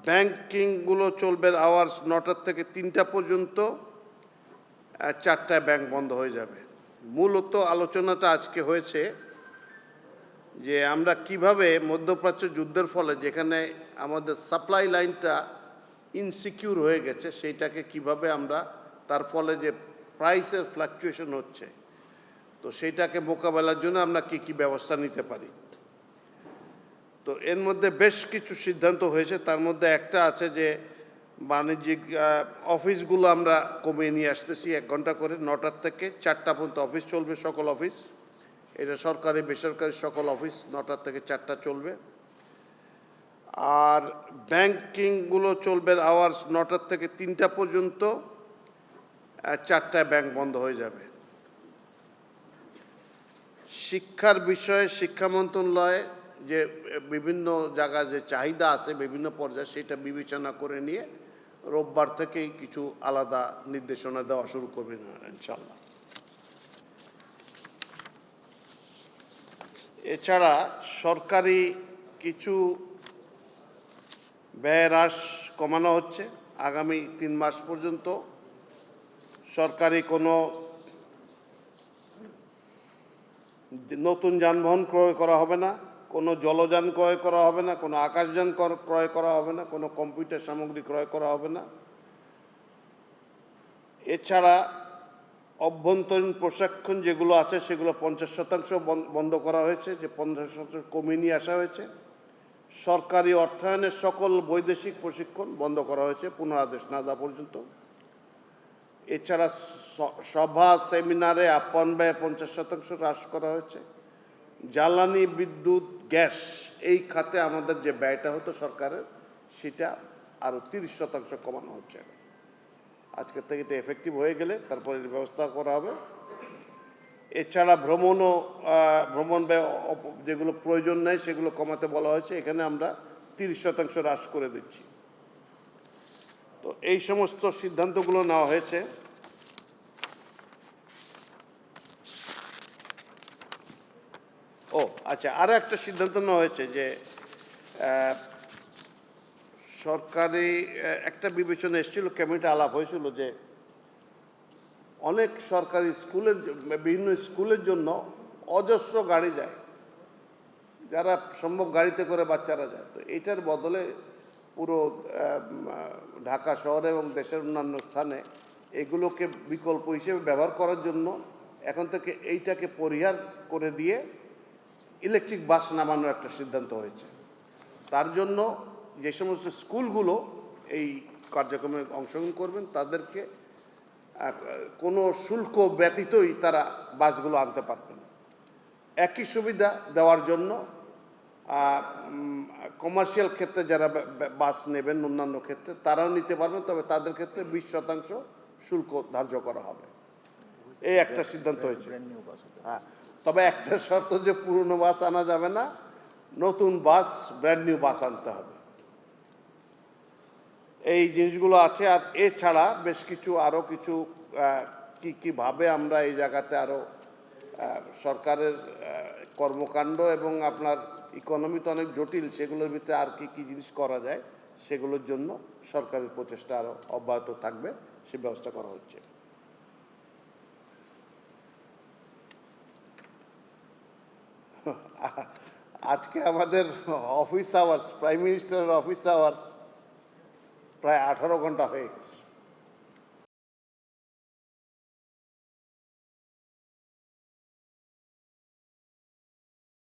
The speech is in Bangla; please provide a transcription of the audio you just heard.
ব্যাংকিংগুলো চলবে আওয়ার্স 9টা থেকে 3টা পর্যন্ত, 4টায় ব্যাংক বন্ধ হয়ে যাবে। মূলত আলোচনাটা আজকে হয়েছে যে আমরা কিভাবে মধ্যপ্রাচ্য যুদ্ধের ফলে যেখানে আমাদের সাপ্লাই লাইনটা ইনসিকিউর হয়ে গেছে সেইটাকে কিভাবে আমরা তার ফলে যে প্রাইসের ফ্লাকচুয়েশন হচ্ছে তো সেইটাকে মোকাবেলার জন্য আমরা কি ব্যবস্থা নিতে পারি। তো এর মধ্যে বেশ কিছু সিদ্ধান্ত হয়েছে, তার মধ্যে একটা আছে যে বাণিজ্যিক অফিসগুলো আমরা কমিয়ে নিয়ে আসতেছি 1 ঘন্টা করে, 9টার থেকে 4টা পর্যন্ত অফিস চলবে, সকল অফিস। এটা সরকারি বেসরকারি সকল অফিস 9টার থেকে 4টা চলবে। আর ব্যাংকিংগুলো চলবে আওয়ার্স 9টার থেকে 3টা পর্যন্ত, 4টায় ব্যাংক বন্ধ হয়ে যাবে। শিক্ষার বিষয়ে শিক্ষা মন্ত্রণালয় যে বিভিন্ন জায়গায় যে চাহিদা আছে বিভিন্ন পর্যায়ে সেটা বিবেচনা করে নিয়ে রোববার থেকেই কিছু আলাদা নির্দেশনা দেওয়া শুরু করবেন ইনশাআল্লাহ। এছাড়া সরকারি কিছু ব্যয় হ্রাস কমানো হচ্ছে। আগামী 3 মাস পর্যন্ত সরকারি কোনো নতুন যানবাহন ক্রয় করা হবে না, কোনো জলযান ক্রয় করা হবে না, কোনো আকাশযান ক্রয় করা হবে না, কোনো কম্পিউটার সামগ্রী ক্রয় করা হবে না। এছাড়া অভ্যন্তরীণ প্রশিক্ষণ যেগুলো আছে সেগুলো 50% বন্ধ করা হয়েছে, যে 50% কমিয়ে নিয়ে আসা হয়েছে। সরকারি অর্থায়নের সকল বৈদেশিক প্রশিক্ষণ বন্ধ করা হয়েছে পুনরাদেশ না দেওয়া পর্যন্ত। এছাড়া সভা সেমিনারে আপ্যায়ন ব্যয় 50% হ্রাস করা হয়েছে। জ্বালানি বিদ্যুৎ গ্যাস এই খাতে আমাদের যে ব্যয়টা হতো সরকারের সেটা আরও 30% কমানো হচ্ছে। আজকের থেকে এটা এফেক্টিভ হয়ে গেলে তারপরে ব্যবস্থা করা হবে। এছাড়া ভ্রমণ ব্যয় যেগুলো প্রয়োজন নেই সেগুলো কমাতে বলা হয়েছে, এখানে আমরা 30% হ্রাস করে দিচ্ছি। তো এই সমস্ত সিদ্ধান্তগুলো নেওয়া হয়েছে। ও আচ্ছা, আরও একটা সিদ্ধান্ত নেওয়া হয়েছে যে সরকারি একটা বিবেচনা এসেছিল, ক্যাবিনেটে আলাপ হয়েছিল যে অনেক সরকারি স্কুলের বিভিন্ন স্কুলের জন্য অজস্র গাড়ি যায়, যারা সম্ভব গাড়িতে করে বাচ্চারা যায়। তো এইটার বদলে পুরো ঢাকা শহরে এবং দেশের অন্যান্য স্থানে এগুলোকে বিকল্প হিসেবে ব্যবহার করার জন্য এখন থেকে এইটাকে পরিহার করে দিয়ে ইলেকট্রিক বাস নামানোর একটা সিদ্ধান্ত হয়েছে। তার জন্য যে সমস্ত স্কুলগুলো এই কার্যক্রমে অংশগ্রহণ করবেন তাদেরকে কোনো শুল্ক ব্যতীতই তারা বাসগুলো আনতে পারবেন। একই সুবিধা দেওয়ার জন্য কমার্শিয়াল ক্ষেত্রে যারা বাস নেবেন অন্যান্য ক্ষেত্রে তারাও নিতে পারবেন, তবে তাদের ক্ষেত্রে 20% শুল্ক ধার্য করা হবে। এই একটা সিদ্ধান্ত হয়েছে। হ্যাঁ, তবে একটা শর্ত যে পুরনো বাস আনা যাবে না, নতুন বাস ব্র্যান্ড নিউ বাস আনতে হবে। এই জিনিসগুলো আছে। আর এছাড়া বেশ কিছু আরও কিছু কীভাবে আমরা এই জায়গাতে আরও সরকারের কর্মকাণ্ড এবং আপনার ইকোনমি তো অনেক জটিল, সেগুলোর ভিতরে আর কি জিনিস করা যায় সেগুলোর জন্য সরকারের প্রচেষ্টা আরও অব্যাহত থাকবে, সে ব্যবস্থা করা হচ্ছে। আজকে আমাদের অফিস আওয়ার্স, প্রাইম মিনিস্টারের অফিস আওয়ার্স প্রায় 18 ঘন্টা হয়ে গেছে।